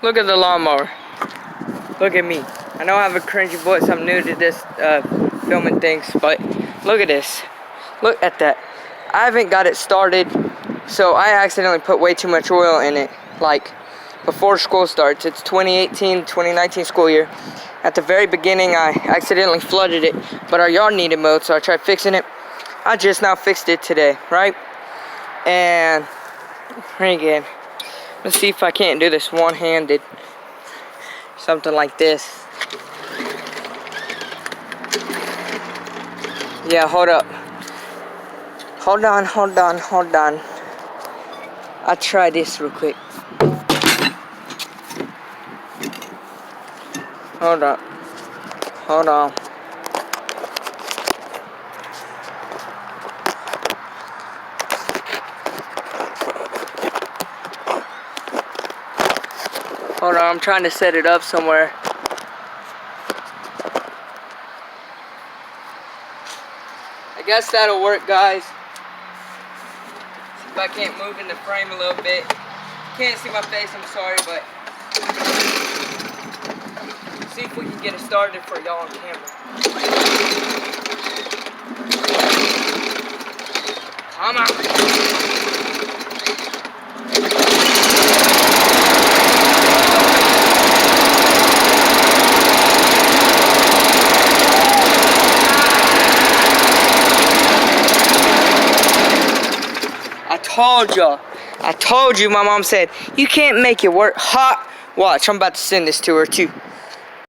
Look at the lawnmower. Look at me. I know I have a cringy voice. I'm new to this filming things, but look at this. Look at that. I haven't got it started, so I accidentally put way too much oil in it, like before school starts. It's 2018-2019 school year. At the very beginning, I accidentally flooded it, but our yard needed mowed, so I tried fixing it. I just now fixed it today, right? And again, let's see if I can't do this one-handed. Something like this. Yeah, hold up. Hold on. I'll try this real quick. Hold up. Hold on. Hold on, I'm trying to set it up somewhere. I guess that'll work, guys. See if I can't move in the frame a little bit. Can't see my face, I'm sorry, but see if we can get it started for y'all on camera. Come on. I told you, my mom said, you can't make it work. Hot. Watch, I'm about to send this to her too.